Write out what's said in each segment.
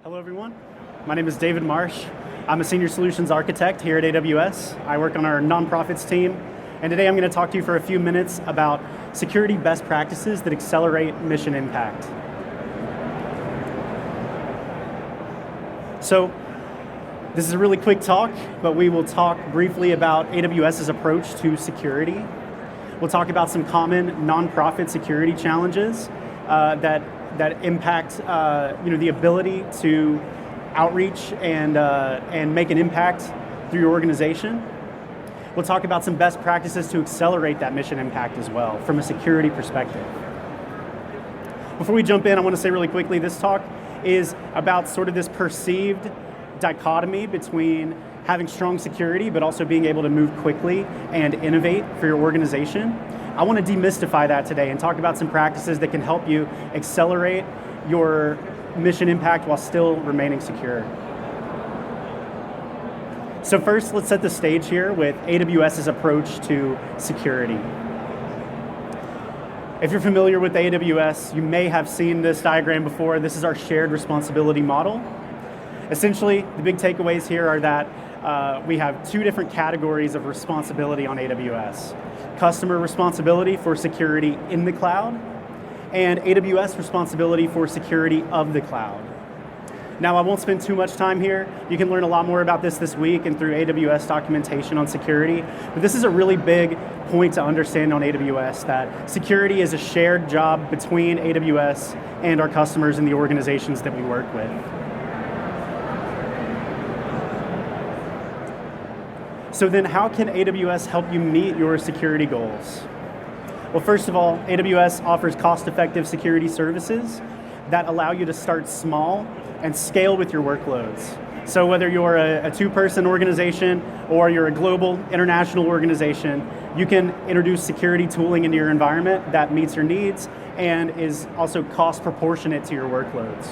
Hello everyone, my name is David Marsh. I'm a senior solutions architect here at AWS. I work on our nonprofits team, and today I'm going to talk to you for a few minutes about security best practices that accelerate mission impact. So, this is a really quick talk, but we will talk briefly about AWS's approach to security. We'll talk about some common nonprofit security challenges that impact the ability to outreach and make an impact through your organization. We'll talk about some best practices to accelerate that mission impact as well from a security perspective. Before we jump in, I want to say really quickly, this talk is about sort of this perceived dichotomy between having strong security but also being able to move quickly and innovate for your organization. I want to demystify that today and talk about some practices that can help you accelerate your mission impact while still remaining secure. So first, let's set the stage here with AWS's approach to security. If you're familiar with AWS, you may have seen this diagram before. This is our shared responsibility model. Essentially, the big takeaways here are that we have two different categories of responsibility on AWS. Customer responsibility for security in the cloud, and AWS responsibility for security of the cloud. Now, I won't spend too much time here. You can learn a lot more about this week and through AWS documentation on security. But this is a really big point to understand on AWS, that security is a shared job between AWS and our customers and the organizations that we work with. So then how can AWS help you meet your security goals? Well, first of all, AWS offers cost-effective security services that allow you to start small and scale with your workloads. So whether you're a two-person organization or you're a global international organization, you can introduce security tooling into your environment that meets your needs and is also cost proportionate to your workloads.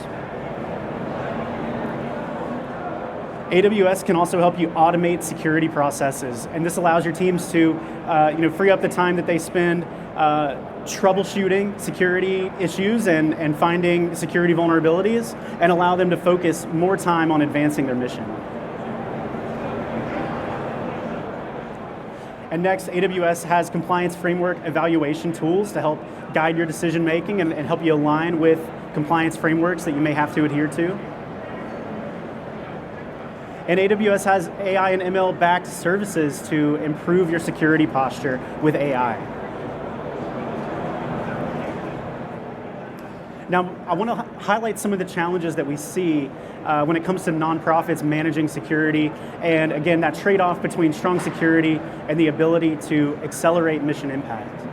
AWS can also help you automate security processes, and this allows your teams to free up the time that they spend troubleshooting security issues and finding security vulnerabilities, and allow them to focus more time on advancing their mission. And next, AWS has compliance framework evaluation tools to help guide your decision making and help you align with compliance frameworks that you may have to adhere to. And AWS has AI and ML backed services to improve your security posture with AI. Now, I want to highlight some of the challenges that we see when it comes to nonprofits managing security, and again, that trade-off between strong security and the ability to accelerate mission impact.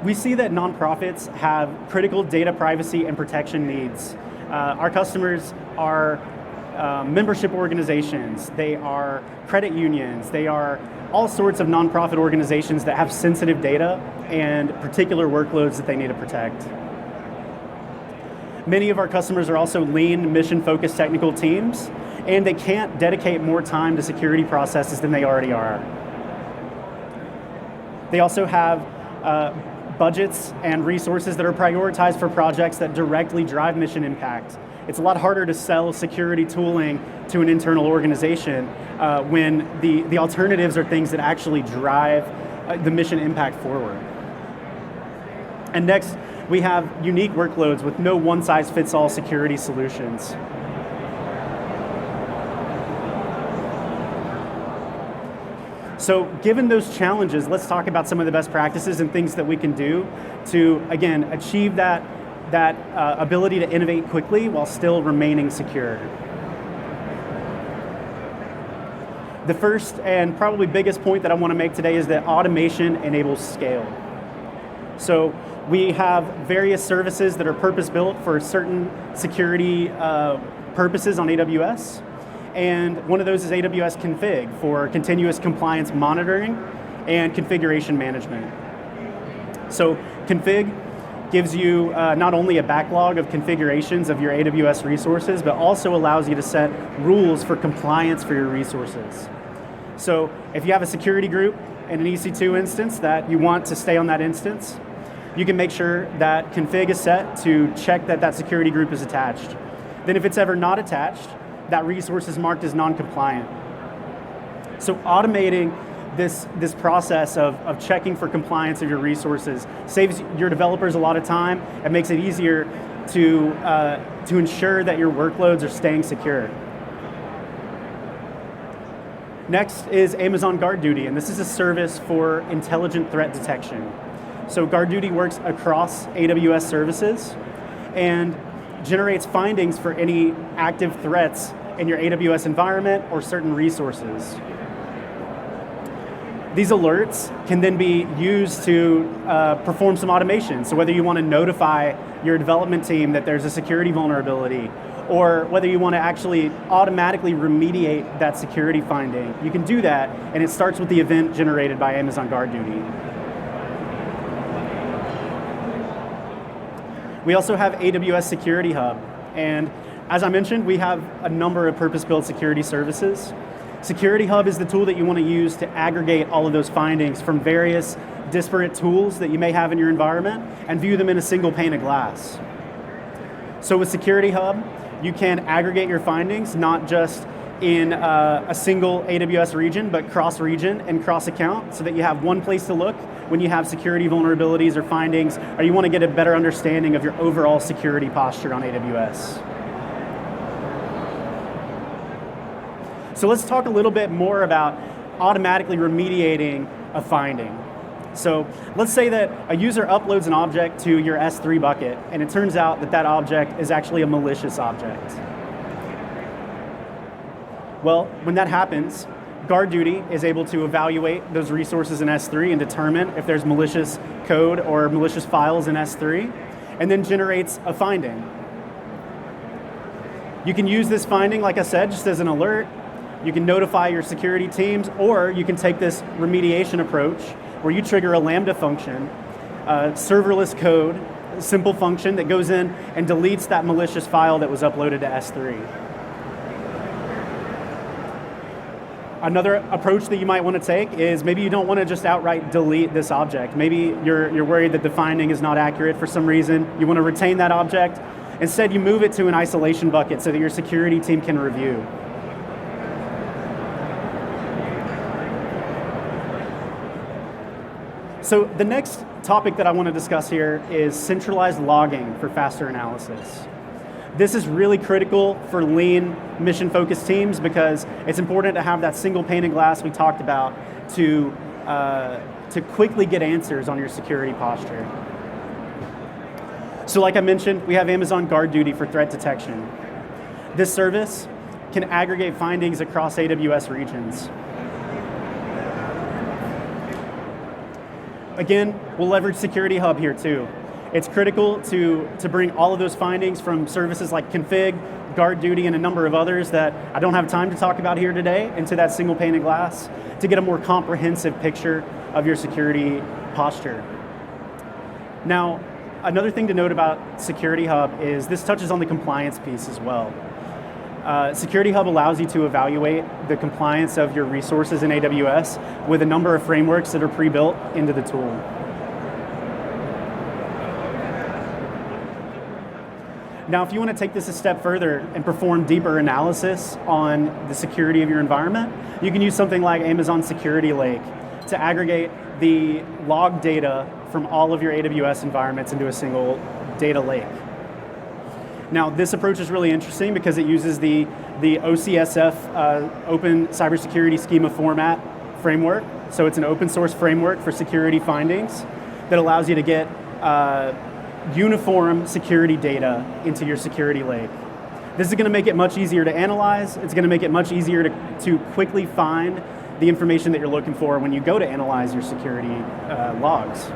We see that nonprofits have critical data privacy and protection needs. Our customers are membership organizations, they are credit unions, they are all sorts of nonprofit organizations that have sensitive data and particular workloads that they need to protect. Many of our customers are also lean, mission-focused technical teams, and they can't dedicate more time to security processes than they already are. They also have budgets and resources that are prioritized for projects that directly drive mission impact. It's a lot harder to sell security tooling to an internal organization when the alternatives are things that actually drive the mission impact forward. And next, we have unique workloads with no one-size-fits-all security solutions. So given those challenges, let's talk about some of the best practices and things that we can do to, again, achieve that ability to innovate quickly while still remaining secure. The first and probably biggest point that I want to make today is that automation enables scale. So we have various services that are purpose-built for certain security purposes on AWS. And one of those is AWS Config for continuous compliance monitoring and configuration management. So Config gives you not only a backlog of configurations of your AWS resources, but also allows you to set rules for compliance for your resources. So if you have a security group in an EC2 instance that you want to stay on that instance, you can make sure that config is set to check that that security group is attached. Then if it's ever not attached, that resource is marked as non-compliant. So automating this process of checking for compliance of your resources saves your developers a lot of time and makes it easier to ensure that your workloads are staying secure. Next is Amazon Guard Duty, and this is a service for intelligent threat detection. So Guard Duty works across AWS services and generates findings for any active threats in your AWS environment or certain resources. These alerts can then be used to perform some automation. So whether you want to notify your development team that there's a security vulnerability, or whether you want to actually automatically remediate that security finding, you can do that, and it starts with the event generated by Amazon Guard Duty. We also have AWS Security Hub, and as I mentioned, we have a number of purpose-built security services. Security Hub is the tool that you want to use to aggregate all of those findings from various disparate tools that you may have in your environment and view them in a single pane of glass. So with Security Hub, you can aggregate your findings not just in a single AWS region, but cross-region and cross-account, so that you have one place to look when you have security vulnerabilities or findings, or you want to get a better understanding of your overall security posture on AWS. So let's talk a little bit more about automatically remediating a finding. So let's say that a user uploads an object to your S3 bucket, and it turns out that that object is actually a malicious object. Well, when that happens, Guard Duty is able to evaluate those resources in S3 and determine if there's malicious code or malicious files in S3, and then generates a finding. You can use this finding, like I said, just as an alert. You can notify your security teams, or you can take this remediation approach where you trigger a Lambda function, serverless code, a simple function that goes in and deletes that malicious file that was uploaded to S3. Another approach that you might want to take is maybe you don't want to just outright delete this object. Maybe you're worried that the finding is not accurate for some reason. You want to retain that object. Instead, you move it to an isolation bucket so that your security team can review. So the next topic that I want to discuss here is centralized logging for faster analysis. This is really critical for lean, mission-focused teams because it's important to have that single pane of glass we talked about to quickly get answers on your security posture. So like I mentioned, we have Amazon Guard Duty for threat detection. This service can aggregate findings across AWS regions. Again, we'll leverage Security Hub here too. It's critical to bring all of those findings from services like Config, Guard Duty, and a number of others that I don't have time to talk about here today into that single pane of glass to get a more comprehensive picture of your security posture. Now, another thing to note about Security Hub is this touches on the compliance piece as well. Security Hub allows you to evaluate the compliance of your resources in AWS with a number of frameworks that are pre-built into the tool. Now, if you want to take this a step further and perform deeper analysis on the security of your environment, you can use something like Amazon Security Lake to aggregate the log data from all of your AWS environments into a single data lake. Now, this approach is really interesting because it uses the OCSF Open Cybersecurity Schema Format framework. So it's an open source framework for security findings that allows you to get uniform security data into your security lake. This is going to make it much easier to analyze. It's going to make it much easier to quickly find the information that you're looking for when you go to analyze your security logs.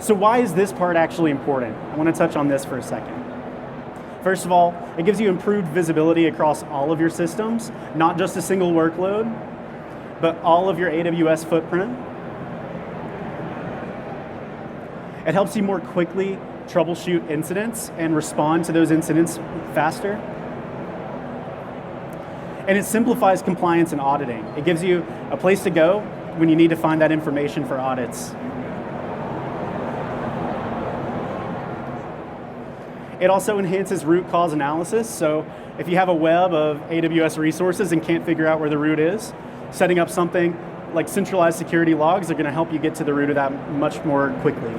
So why is this part actually important? I want to touch on this for a second. First of all, it gives you improved visibility across all of your systems, not just a single workload, but all of your AWS footprint. It helps you more quickly troubleshoot incidents and respond to those incidents faster. And it simplifies compliance and auditing. It gives you a place to go when you need to find that information for audits. It also enhances root cause analysis. So if you have a web of AWS resources and can't figure out where the root is, setting up something like centralized security logs are going to help you get to the root of that much more quickly.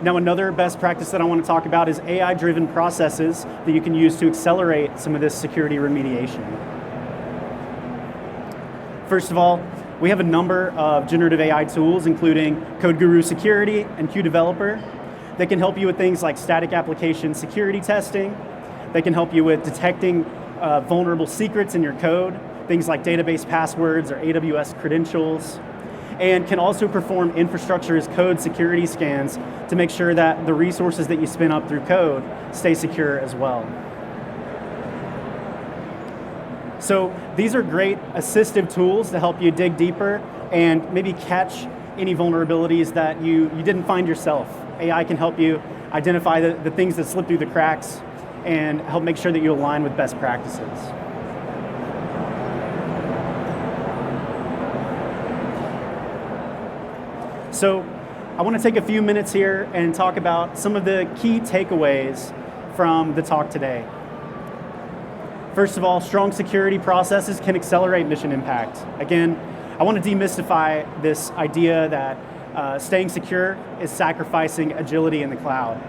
Now, another best practice that I want to talk about is AI-driven processes that you can use to accelerate some of this security remediation. First of all, we have a number of generative AI tools, including CodeGuru Security and QDeveloper. They can help you with things like static application security testing. They can help you with detecting vulnerable secrets in your code, things like database passwords or AWS credentials, and can also perform infrastructure as code security scans to make sure that the resources that you spin up through code stay secure as well. So these are great assistive tools to help you dig deeper and maybe catch any vulnerabilities that you didn't find yourself. AI can help you identify the things that slip through the cracks and help make sure that you align with best practices. So I want to take a few minutes here and talk about some of the key takeaways from the talk today. First of all, strong security processes can accelerate mission impact. Again, I want to demystify this idea that staying secure is sacrificing agility in the cloud.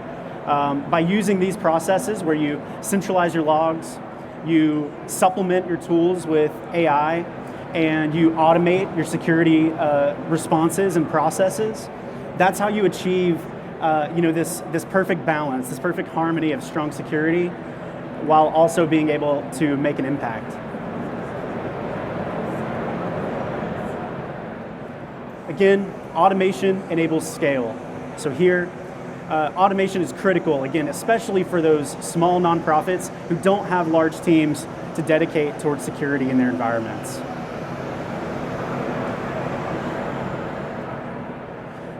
By using these processes where you centralize your logs, you supplement your tools with AI, and you automate your security responses and processes, that's how you achieve this perfect balance, this perfect harmony of strong security while also being able to make an impact. Again, automation enables scale. So here, automation is critical, again, especially for those small nonprofits who don't have large teams to dedicate towards security in their environments.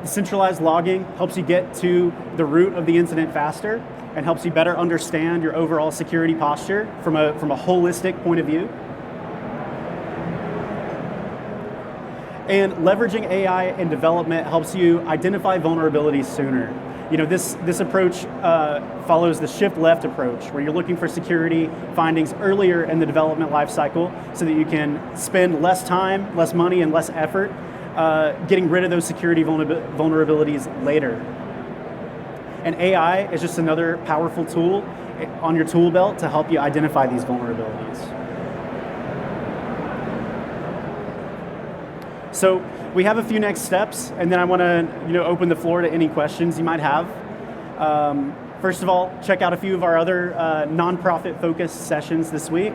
The centralized logging helps you get to the root of the incident faster and helps you better understand your overall security posture from a holistic point of view. And leveraging AI in development helps you identify vulnerabilities sooner. This approach follows the shift left approach, where you're looking for security findings earlier in the development lifecycle so that you can spend less time, less money, and less effort getting rid of those security vulnerabilities later. And AI is just another powerful tool on your tool belt to help you identify these vulnerabilities. So we have a few next steps, and then I want to open the floor to any questions you might have. First of all, check out a few of our other nonprofit-focused sessions this week.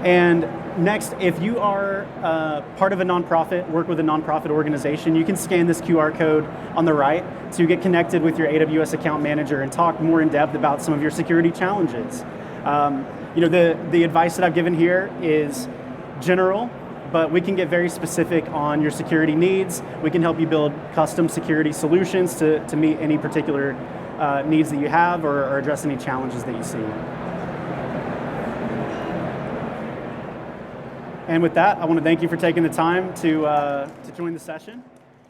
And next, if you are part of a nonprofit, work with a nonprofit organization, you can scan this QR code on the right to get connected with your AWS account manager and talk more in depth about some of your security challenges. The advice that I've given here is general, but we can get very specific on your security needs. We can help you build custom security solutions to meet any particular needs that you have or address any challenges that you see. And with that, I want to thank you for taking the time to join the session.